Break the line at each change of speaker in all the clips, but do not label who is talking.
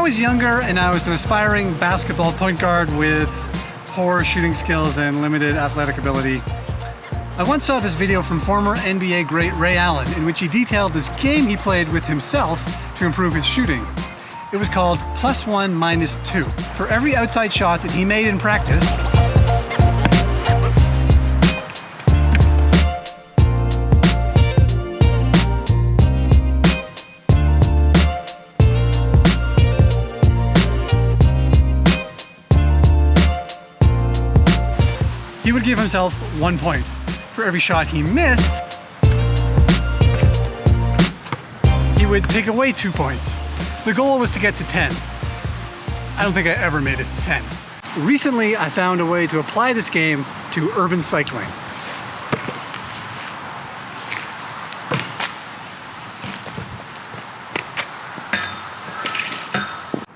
was younger and I was an aspiring basketball point guard with poor shooting skills and limited athletic ability, I once saw this video from former NBA great Ray Allen in which he detailed this game he played with himself to improve his shooting. It was called +1 - 2. For every outside shot that he made in practice, he would give himself 1 point. For every shot he missed, he would take away 2 points. The goal was to get to 10. I don't think I ever made it to 10. Recently, I found a way to apply this game to urban cycling.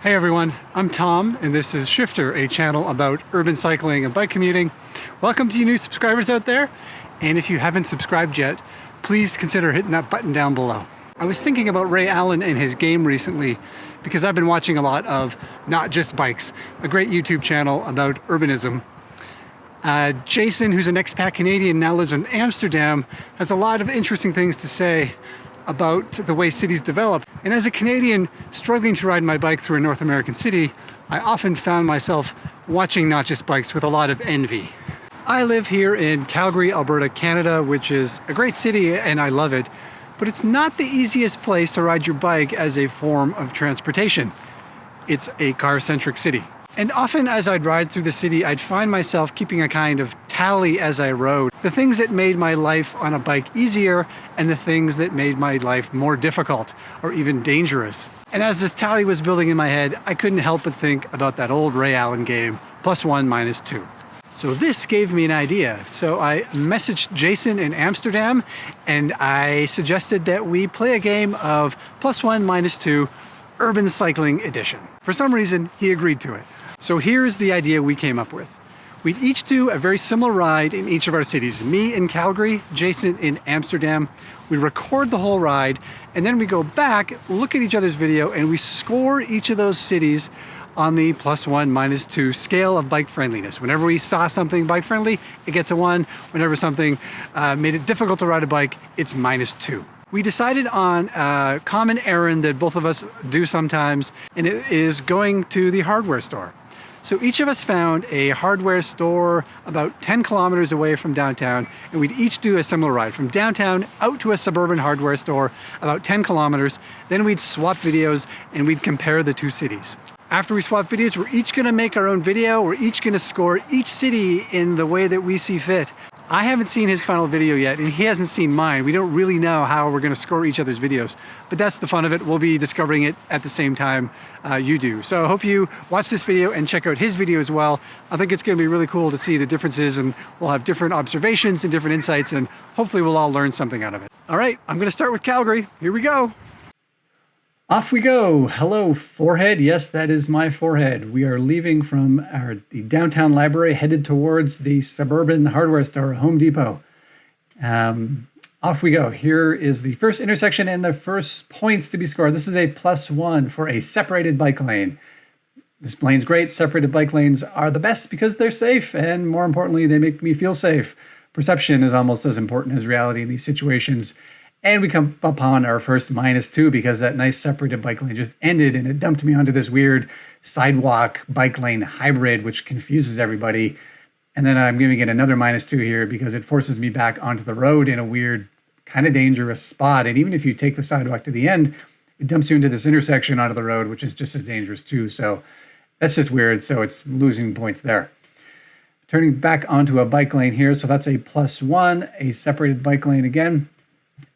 Hey everyone, I'm Tom, and this is Shifter, a channel about urban cycling and bike commuting. Welcome to you new subscribers out there, and if you haven't subscribed yet, please consider hitting that button down below. I was thinking about Ray Allen and his game recently because I've been watching a lot of Not Just Bikes, a great YouTube channel about urbanism. Jason, who's an expat Canadian, now lives in Amsterdam, has a lot of interesting things to say about the way cities develop. And as a Canadian struggling to ride my bike through a North American city, I often found myself watching Not Just Bikes with a lot of envy. I live here in Calgary, Alberta, Canada, which is a great city and I love it, but it's not the easiest place to ride your bike as a form of transportation. It's a car-centric city. And often as I'd ride through the city, I'd find myself keeping a kind of tally as I rode. The things that made my life on a bike easier and the things that made my life more difficult or even dangerous. And as this tally was building in my head, I couldn't help but think about that old Ray Allen game, +1 - 2. So this gave me an idea. So I messaged Jason in Amsterdam and I suggested that we play a game of +1 - 2 Urban Cycling Edition. For some reason, he agreed to it. So here's the idea we came up with. We'd each do a very similar ride in each of our cities. Me in Calgary, Jason in Amsterdam. We record the whole ride and then we go back, look at each other's video, and we score each of those cities on the +1 - 2 scale of bike friendliness. Whenever we saw something bike friendly, it gets a 1. Whenever something made it difficult to ride a bike, it's -2. We decided on a common errand that both of us do sometimes, and it is going to the hardware store. So each of us found a hardware store about 10 kilometers away from downtown, and we'd each do a similar ride from downtown out to a suburban hardware store about 10 kilometers. Then we'd swap videos and we'd compare the two cities. After we swap videos, we're each gonna make our own video. We're each gonna score each city in the way that we see fit. I haven't seen his final video yet, and he hasn't seen mine. We don't really know how we're gonna score each other's videos, but that's the fun of it. We'll be discovering it at the same time you do. So I hope you watch this video and check out his video as well. I think it's gonna be really cool to see the differences, and we'll have different observations and different insights, and hopefully we'll all learn something out of it. All right, I'm gonna start with Calgary. Here we go. Off we go. Hello, forehead. Yes, that is my forehead. We are leaving from the downtown library, headed towards the suburban hardware store, Home Depot. Off we go. Here is the first intersection and the first points to be scored. This is a +1 for a separated bike lane. This lane's great. Separated bike lanes are the best because they're safe, and more importantly, they make me feel safe. Perception is almost as important as reality in these situations. And we come upon our first -2 because that nice separated bike lane just ended and it dumped me onto this weird sidewalk bike lane hybrid, which confuses everybody. And then I'm giving it another -2 here because it forces me back onto the road in a weird, kind of dangerous spot. And even if you take the sidewalk to the end, it dumps you into this intersection onto the road, which is just as dangerous too. So that's just weird. So it's losing points there. Turning back onto a bike lane here. So that's a +1, a separated bike lane again.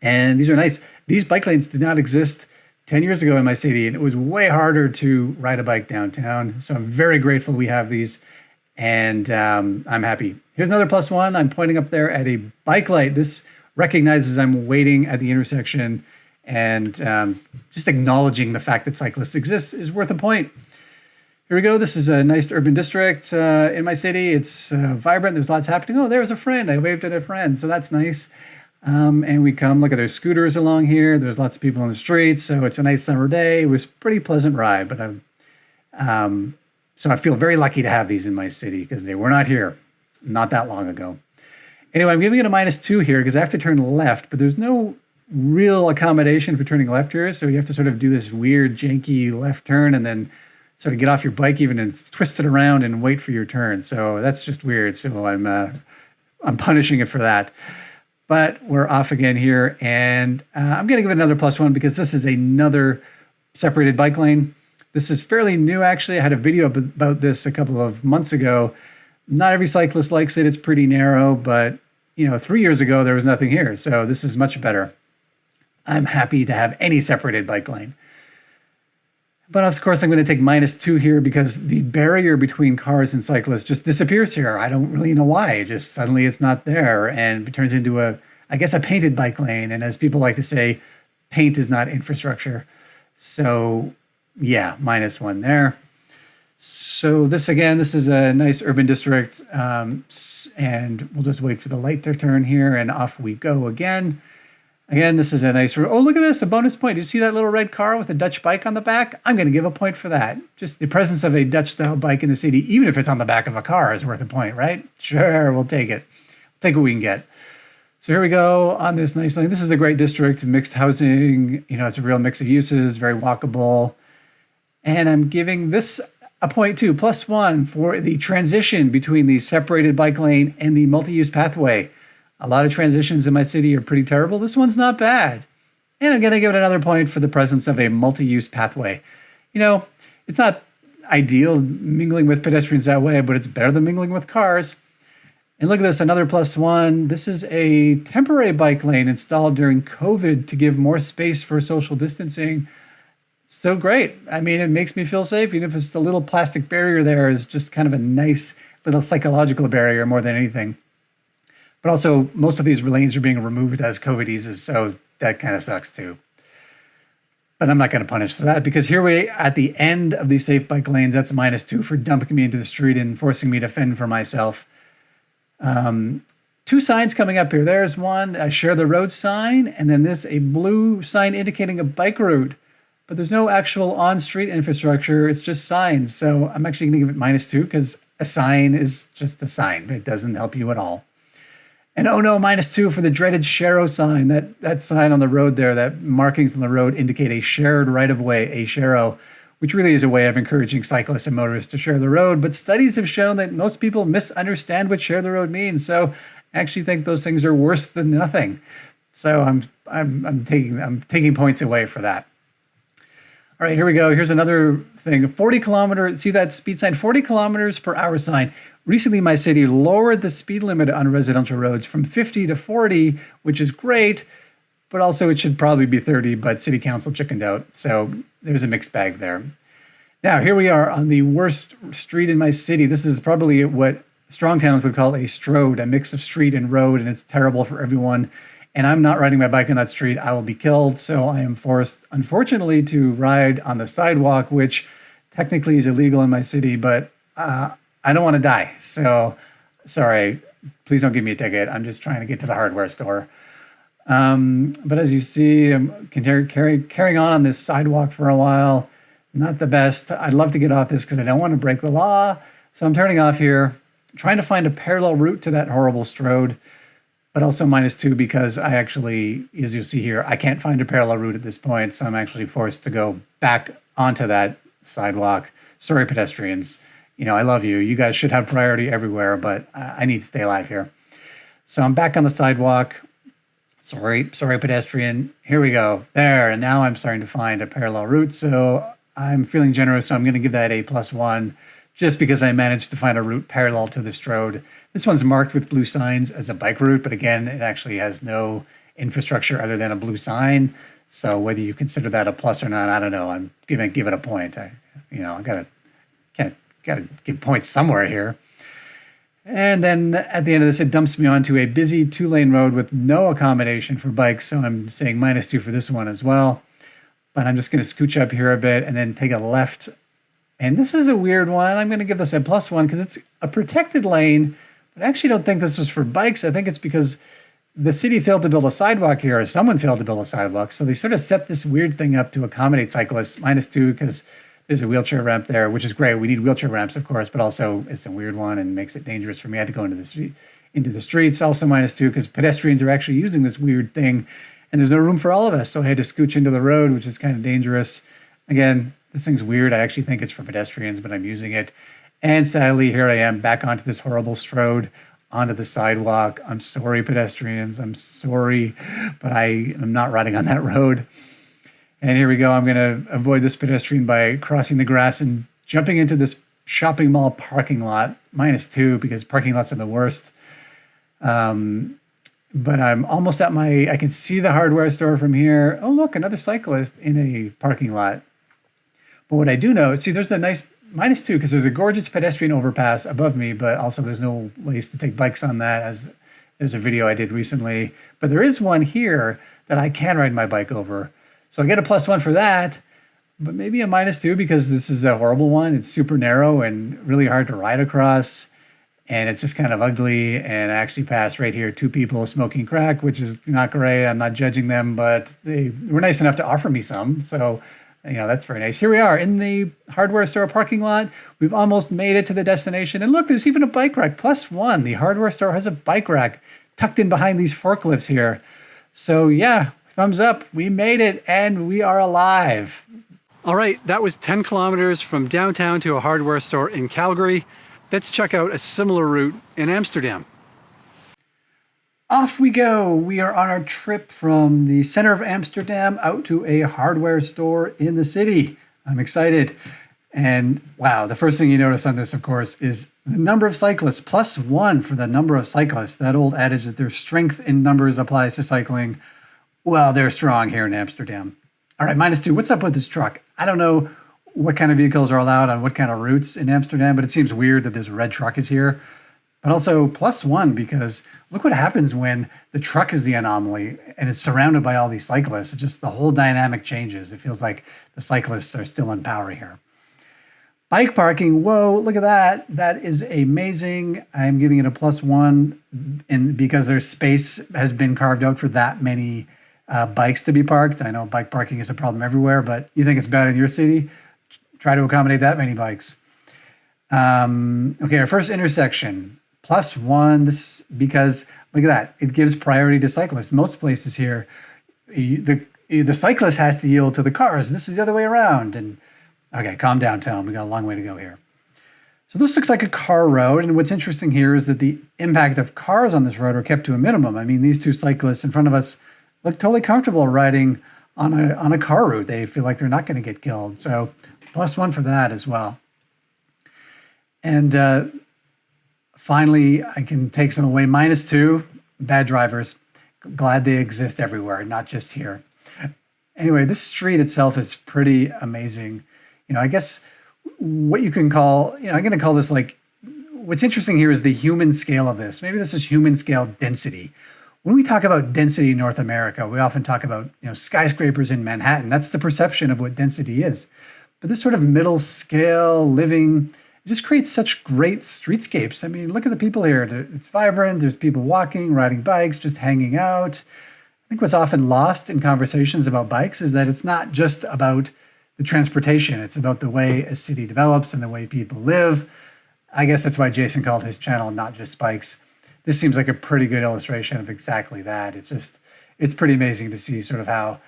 And these are nice. These bike lanes did not exist 10 years ago in my city, and it was way harder to ride a bike downtown. So I'm very grateful we have these, and I'm happy. Here's another +1. I'm pointing up there at a bike light. This recognizes I'm waiting at the intersection, and just acknowledging the fact that cyclists exist is worth a point. Here we go. This is a nice urban district in my city. It's vibrant. There's lots happening. Oh, there's a friend. I waved at a friend, so that's nice. And we come, look at there's scooters along here. There's lots of people on the streets, so it's a nice summer day. It was a pretty pleasant ride, but I'm
So I feel very lucky to have these in my city because they were not here not that long ago. Anyway, I'm giving it a -2 here because I have to turn left, but there's no real accommodation for turning left here. So you have to sort of do this weird, janky left turn and then sort of get off your bike even and twist it around and wait for your turn. So that's just weird. So I'm punishing it for that. But we're off again here, and I'm going to give it another +1 because this is another separated bike lane. This is fairly new, actually. I had a video about this a couple of months ago. Not every cyclist likes it. It's pretty narrow, but 3 years ago, there was nothing here. So this is much better. I'm happy to have any separated bike lane. But of course, I'm going to take -2 here because the barrier between cars and cyclists just disappears here. I don't really know why. Just suddenly it's not there, and it turns into a painted bike lane. And as people like to say, paint is not infrastructure. So yeah, -1 there. So this is a nice urban district, and we'll just wait for the light to turn here, and off we go again. Again, this is a nice, oh, look at this, a bonus point. Did you see that little red car with a Dutch bike on the back? I'm going to give a point for that. Just the presence of a Dutch-style bike in the city, even if it's on the back of a car, is worth a point, right? Sure, we'll take it. We'll take what we can get. So here we go on this nice lane. This is a great district, mixed housing. It's a real mix of uses, very walkable. And I'm giving this a point too, +1 for the transition between the separated bike lane and the multi-use pathway. A lot of transitions in my city are pretty terrible. This one's not bad. And I'm going to give it another point for the presence of a multi-use pathway. It's not ideal mingling with pedestrians that way, but it's better than mingling with cars. And look at this, another +1. This is a temporary bike lane installed during COVID to give more space for social distancing. So great. I mean, it makes me feel safe, even if it's the little plastic barrier there is just kind of a nice little psychological barrier more than anything. But also, most of these lanes are being removed as COVID eases, so that kind of sucks too. But I'm not going to punish for that because here we at the end of these safe bike lanes, that's -2 for dumping me into the street and forcing me to fend for myself. 2 signs coming up here. There's one, a share the road sign, and then this, a blue sign indicating a bike route. But there's no actual on-street infrastructure. It's just signs. So I'm actually going to give it -2 because a sign is just a sign. It doesn't help you at all. And oh no, -2 for the dreaded Sharrow sign. That sign on the road there, that markings on the road indicate a shared right-of-way, a Sharrow, which really is a way of encouraging cyclists and motorists to share the road. But studies have shown that most people misunderstand what share the road means. So I actually think those things are worse than nothing. So I'm taking points away for that. All right, here we go. Here's another thing. 40 kilometers, see that speed sign, 40 kilometers per hour sign. Recently, my city lowered the speed limit on residential roads from 50 to 40, which is great, but also it should probably be 30, but city council chickened out. So there's a mixed bag there. Now, here we are on the worst street in my city. This is probably what strong towns would call a strode, a mix of street and road, and it's terrible for everyone. And I'm not riding my bike on that street. I will be killed. So I am forced, unfortunately, to ride on the sidewalk, which technically is illegal in my city, but I don't want to die. So sorry, please don't give me a ticket. I'm just trying to get to the hardware store. But as you see, I'm carrying on this sidewalk for a while. Not the best. I'd love to get off this because I don't want to break the law. So I'm turning off here, trying to find a parallel route to that horrible strode, but also -2 because I actually, as you'll see here, I can't find a parallel route at this point. So I'm actually forced to go back onto that sidewalk. Sorry, pedestrians. I love you. You guys should have priority everywhere, but I need to stay alive here. So I'm back on the sidewalk. Sorry, pedestrian. Here we go. There, and now I'm starting to find a parallel route. So I'm feeling generous, so I'm going to give that a +1 just because I managed to find a route parallel to the strode. This one's marked with blue signs as a bike route, but again, it actually has no infrastructure other than a blue sign. So whether you consider that a plus or not, I don't know. I'm going to give it a point. I gotta give points somewhere here. And then at the end of this, it dumps me onto a busy 2-lane road with no accommodation for bikes. So I'm saying -2 for this one as well. But I'm just going to scooch up here a bit and then take a left. And this is a weird one. I'm going to give this a +1 because it's a protected lane. But I actually don't think this was for bikes. I think it's because the city failed to build a sidewalk here, or someone failed to build a sidewalk. So they sort of set this weird thing up to accommodate cyclists, -2 because There's a wheelchair ramp there, which is great. We need wheelchair ramps, of course, but also it's a weird one and makes it dangerous for me. I had to go into the streets, also -2, because pedestrians are actually using this weird thing, and there's no room for all of us. So I had to scooch into the road, which is kind of dangerous. Again, this thing's weird. I actually think it's for pedestrians, but I'm using it. And sadly, here I am back onto this horrible strode, onto the sidewalk. I'm sorry, pedestrians. I'm sorry, but I am not riding on that road. And here we go. I'm going to avoid this pedestrian by crossing the grass and jumping into this shopping mall parking lot, -2, because parking lots are the worst. But I'm almost at I can see the hardware store from here. Oh, look, another cyclist in a parking lot. But what I do know, see, there's a nice -2 because there's a gorgeous pedestrian overpass above me, but also there's no ways to take bikes on that, as there's a video I did recently. But there is one here that I can ride my bike over. So I get a +1 for that, but maybe a -2 because this is a horrible one. It's super narrow and really hard to ride across. And it's just kind of ugly. And I actually passed right here 2 people smoking crack, which is not great. I'm not judging them, but they were nice enough to offer me some. So, that's very nice. Here we are in the hardware store parking lot. We've almost made it to the destination. And look, there's even a bike rack, +1. The hardware store has a bike rack tucked in behind these forklifts here. So yeah, thumbs up. We made it and we are alive.
All right, that was 10 kilometers from downtown to a hardware store in Calgary. Let's check out a similar route in Amsterdam. Off we go. We are on our trip from the center of Amsterdam out to a hardware store in the city. I'm excited. And wow, the first thing you notice on this, of course, is the number of cyclists, +1 for the number of cyclists. That old adage that there's strength in numbers applies to cycling. Well, they're strong here in Amsterdam. All right, -2. What's up with this truck? I don't know what kind of vehicles are allowed on what kind of routes in Amsterdam, but it seems weird that this red truck is here. But also +1 because look what happens when the truck is the anomaly and it's surrounded by all these cyclists. It just, the whole dynamic changes. It feels like the cyclists are still in power here. Bike parking, whoa, look at that. That is amazing. I'm giving it a +1 because their space has been carved out for that many bikes to be parked. I know bike parking is a problem everywhere, but you think it's bad in your city? Try to accommodate that many bikes. Okay, our first intersection, +1, this because look at that. It gives priority to cyclists. Most places here, the cyclist has to yield to the cars. This is the other way around. And okay, calm down, Tom. We got a long way to go here. So this looks like a car road. And what's interesting here is that the impact of cars on this road are kept to a minimum. I mean, these 2 cyclists in front of us look totally comfortable riding on a car route. They feel like they're not going to get killed. So +1 for that as well. And finally, I can take some away. -2, bad drivers. Glad they exist everywhere, not just here. Anyway, this street itself is pretty amazing. I guess what you can call, I'm going to call this like, what's interesting here is the human scale of this. Maybe this is human scale density. When we talk about density in North America, we often talk about, skyscrapers in Manhattan. That's the perception of what density is. But this sort of middle scale living, it just creates such great streetscapes. I mean, look at the people here. It's vibrant. There's people walking, riding bikes, just hanging out. I think what's often lost in conversations about bikes is that it's not just about the transportation. It's about the way a city develops and the way people live. I guess that's why Jason called his channel Not Just Bikes. This seems like a pretty good illustration of exactly that. It's pretty amazing to see sort of how,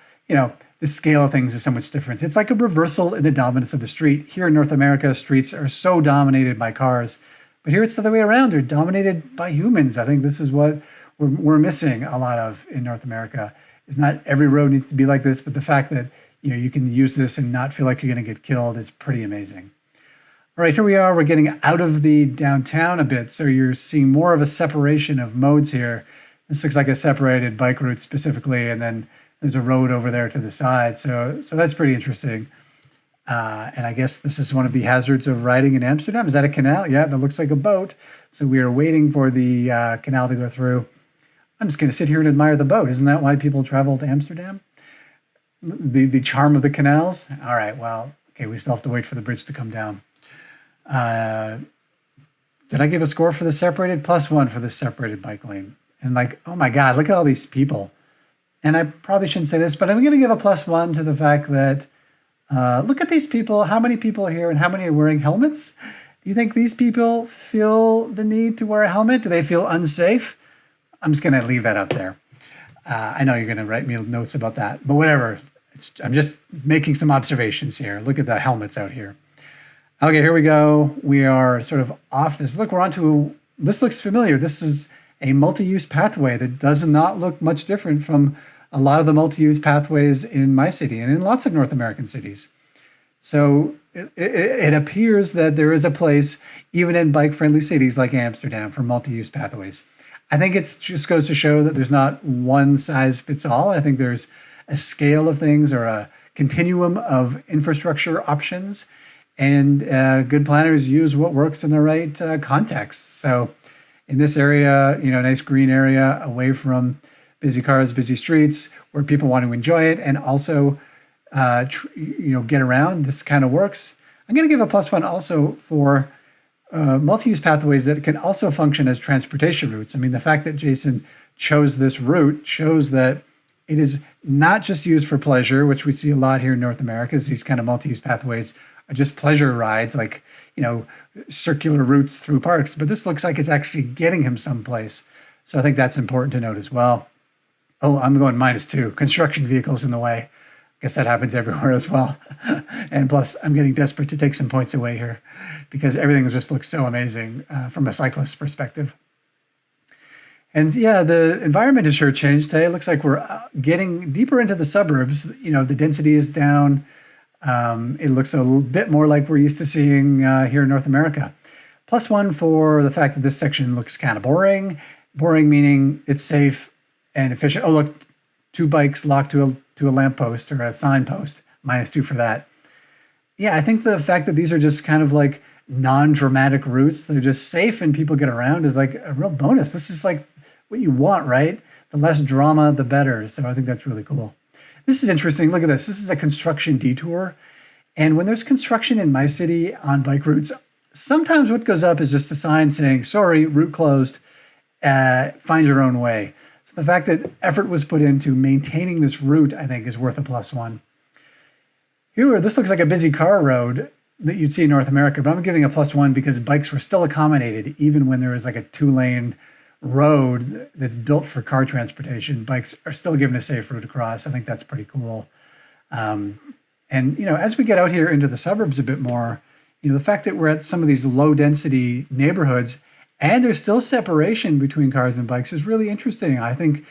the scale of things is so much different. It's like a reversal in the dominance of the street. Here in North America, streets are so dominated by cars, but here it's the other way around. They're dominated by humans. I think this is what we're missing a lot of in North America. Is not every road needs to be like this, but the fact that you can use this and not feel like you're going to get killed is pretty amazing. All right, here we are. We're getting out of the downtown a bit, so you're seeing more of a separation of modes here. This looks like a separated bike route specifically, and then there's a road over there to the side. So that's pretty interesting. And I guess this is one of the hazards of riding in Amsterdam. Is that a canal? Yeah, that looks like a boat. So we are waiting for the canal to go through. I'm just going to sit here and admire the boat. Isn't that why people travel to Amsterdam? The charm of the canals? All right, well, okay, we still have to wait for the bridge to come down. Did I give a score for the separated? +1 for the separated bike lane. And like, oh my God, look at all these people. And I probably shouldn't say this, but I'm going to give a +1 to the fact that
Look at these people. How many people are here and how many are wearing helmets? Do you think these people feel the need to wear a helmet? Do they feel unsafe? I'm just going to leave that out there. I know you're going to write me notes about that, but whatever. I'm just making some observations here. Look at the helmets out here. Okay, here we go. We are sort of off this. Look, we're onto, this looks familiar. This is a multi-use pathway that does not look much different from a lot of the multi-use pathways in my city and in lots of North American cities. So it appears that there is a place, even in bike-friendly cities like Amsterdam, for multi-use pathways. I think it just goes to show that there's not one size fits all. I think there's a scale of things or a continuum of infrastructure options, and good planners use what works in the right context. So in this area, nice green area away from busy cars, busy streets, where people want to enjoy it and also get around, this kind of works. I'm going to give a +1 also for multi-use pathways that can also function as transportation routes. I mean, the fact that Jason chose this route shows that it is not just used for pleasure, which we see a lot here in North America, is these kind of multi-use pathways are just pleasure rides, like, circular routes through parks. But this looks like it's actually getting him someplace. So I think that's important to note as well. Oh, I'm going -2. Construction vehicles in the way. I guess that happens everywhere as well. And plus, I'm getting desperate to take some points away here because everything just looks so amazing from a cyclist perspective. And yeah, the environment has sure changed today. It looks like we're getting deeper into the suburbs. The density is down. It looks a little bit more like we're used to seeing here in North America. +1 for the fact that this section looks kind of boring. Boring meaning it's safe and efficient. Oh, look, 2 bikes locked to a lamppost or a signpost. -2 for that. Yeah, I think the fact that these are just kind of like non-dramatic routes, they're just safe and people get around, is like a real bonus. This is like what you want, right? The less drama, the better. So I think that's really cool. This is interesting. Look at this. This is a construction detour. And when there's construction in my city on bike routes, sometimes what goes up is just a sign saying, sorry, route closed, find your own way. So the fact that effort was put into maintaining this route, I think, is worth a +1. Here, this looks like a busy car road that you'd see in North America, but I'm giving a +1 because bikes were still accommodated, even when there was like a 2-lane road that's built for car transportation. Bikes are still given a safe route across. I think that's pretty cool. And as we get out here into the suburbs a bit more, the fact that we're at some of these low density neighborhoods and there's still separation between cars and bikes is really interesting. I think,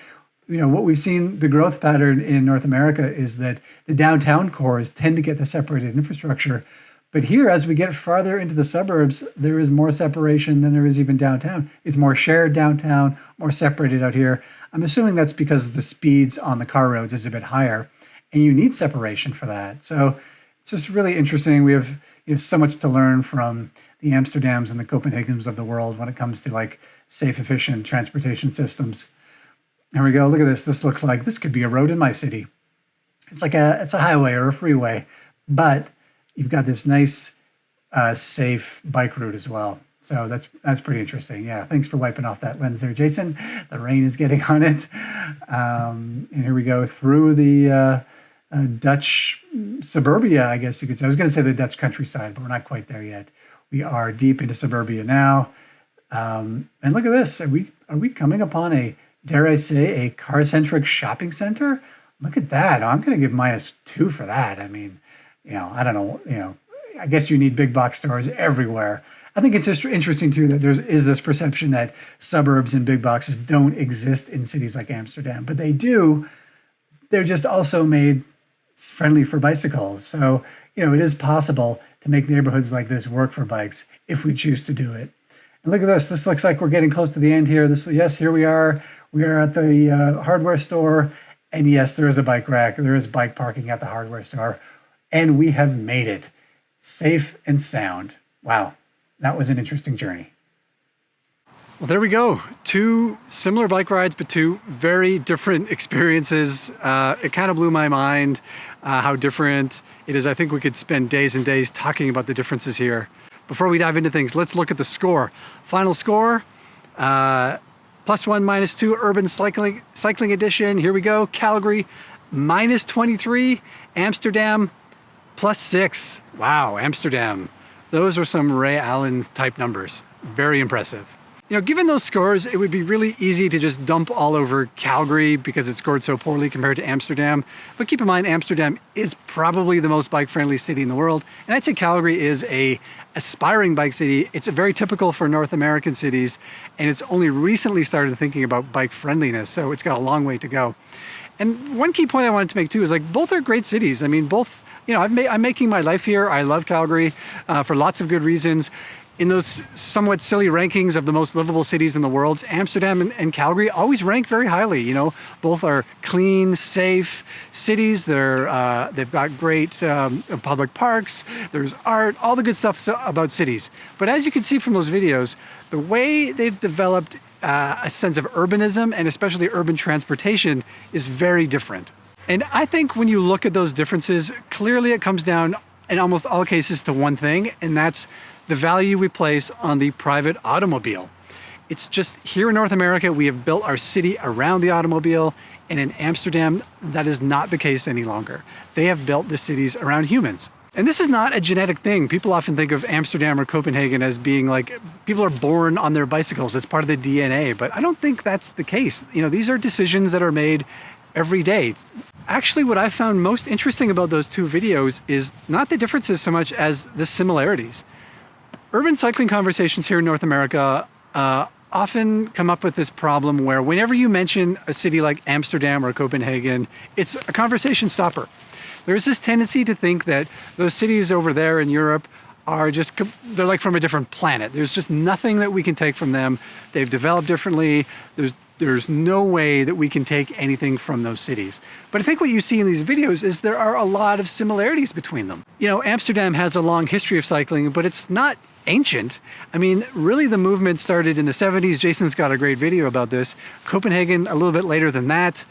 what we've seen, the growth pattern in North America is that the downtown cores tend to get the separated infrastructure. But here, as we get farther into the suburbs, there is more separation than there is even downtown. It's more shared downtown, more separated out here. I'm assuming that's because the speeds on the car roads is a bit higher, and you need separation for that. So it's just really interesting. We have so much to learn from the Amsterdams and the Copenhagens of the world when it comes to like safe, efficient transportation systems. Here we go. Look at this. This looks like this could be a road in my city. It's a highway or a freeway, but you've got this nice, safe bike route as well. So that's pretty interesting. Yeah, thanks for wiping off that lens there, Jason. The rain is getting on it. And here we go through the Dutch suburbia, I guess you could say. I was going to say the Dutch countryside, but we're not quite there yet. We are deep into suburbia now. And look at this. Are we coming upon dare I say, a car-centric shopping center? Look at that. I'm going to give -2 for that. I mean, I don't know, I guess you need big box stores everywhere. I think it's just interesting too that there is this perception that suburbs and big boxes don't exist in cities like Amsterdam, but they do. They're just also made friendly for bicycles. So, it is possible to make neighborhoods like this work for bikes if we choose to do it. And look at this. This looks like we're getting close to the end here. Yes, here we are. We are at the hardware store. And yes, there is a bike rack. There is bike parking at the hardware store. And we have made it safe and sound. Wow, that was an interesting journey.
Well, there we go. 2 similar bike rides, but 2 very different experiences. It kind of blew my mind how different it is. I think we could spend days and days talking about the differences here. Before we dive into things, let's look at the score. Final score, +1, -2, Urban Cycling Edition. Here we go. Calgary, -23. Amsterdam, +6. Wow, Amsterdam. Those are some Ray Allen type numbers. Very impressive. You know, given those scores, it would be really easy to just dump all over Calgary because it scored so poorly compared to Amsterdam. But keep in mind, Amsterdam is probably the most bike-friendly city in the world. And I'd say Calgary is a aspiring bike city. It's very typical for North American cities, and it's only recently started thinking about bike friendliness. So it's got a long way to go. And one key point I wanted to make too is like both are great cities. I mean, both, you know, I'm making my life here. I love Calgary for lots of good reasons. In those somewhat silly rankings of the most livable cities in the world, Amsterdam and Calgary always rank very highly. You know, both are clean, safe cities. They've got great public parks. There's art, all the good stuff about cities. But as you can see from those videos, the way they've developed a sense of urbanism and especially urban transportation is very different. And I think when you look at those differences, clearly it comes down in almost all cases to one thing, and that's the value we place on the private automobile. It's just here in North America, we have built our city around the automobile, and in Amsterdam, that is not the case any longer. They have built the cities around humans. And this is not a genetic thing. People often think of Amsterdam or Copenhagen as being like, people are born on their bicycles, it's part of the DNA, but I don't think that's the case. You know, these are decisions that are made every day. Actually, what I found most interesting about those two videos is not the differences so much as the similarities. Urban cycling conversations here in North America often come up with this problem where whenever you mention a city like Amsterdam or Copenhagen, it's a conversation stopper. There's this tendency to think that those cities over there in Europe are just, they're like from a different planet. There's just nothing that we can take from them. They've developed differently. There's no way that we can take anything from those cities. But I think what you see in these videos is there are a lot of similarities between them. You know, Amsterdam has a long history of cycling, but it's not ancient. I mean, really the movement started in the 70s. Jason's got a great video about this. Copenhagen a little bit later than that.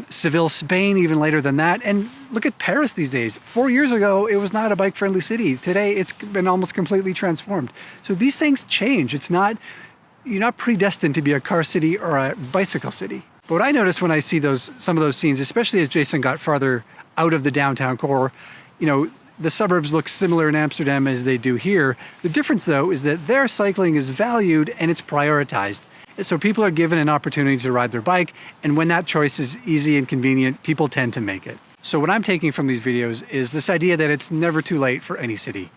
Seville, Spain, even later than that. And look at Paris these days. 4 years ago, it was not a bike-friendly city. Today, it's been almost completely transformed. So these things change. It's not, you're not predestined to be a car city or a bicycle city. But what I noticed when I see some of those scenes, especially as Jason got farther out of the downtown core, you know, the suburbs look similar in Amsterdam as they do here. The difference, though, is that their cycling is valued and it's prioritized. So people are given an opportunity to ride their bike, and when that choice is easy and convenient, people tend to make it. So what I'm taking from these videos is this idea that it's never too late for any city.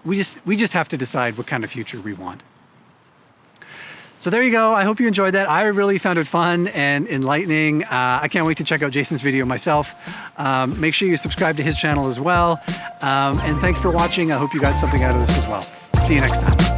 We just have to decide what kind of future we want. So there you go. I hope you enjoyed that. I really found it fun and enlightening. I can't wait to check out Jason's video myself. Make sure you subscribe to his channel as well. And thanks for watching. I hope you got something out of this as well. See you next time.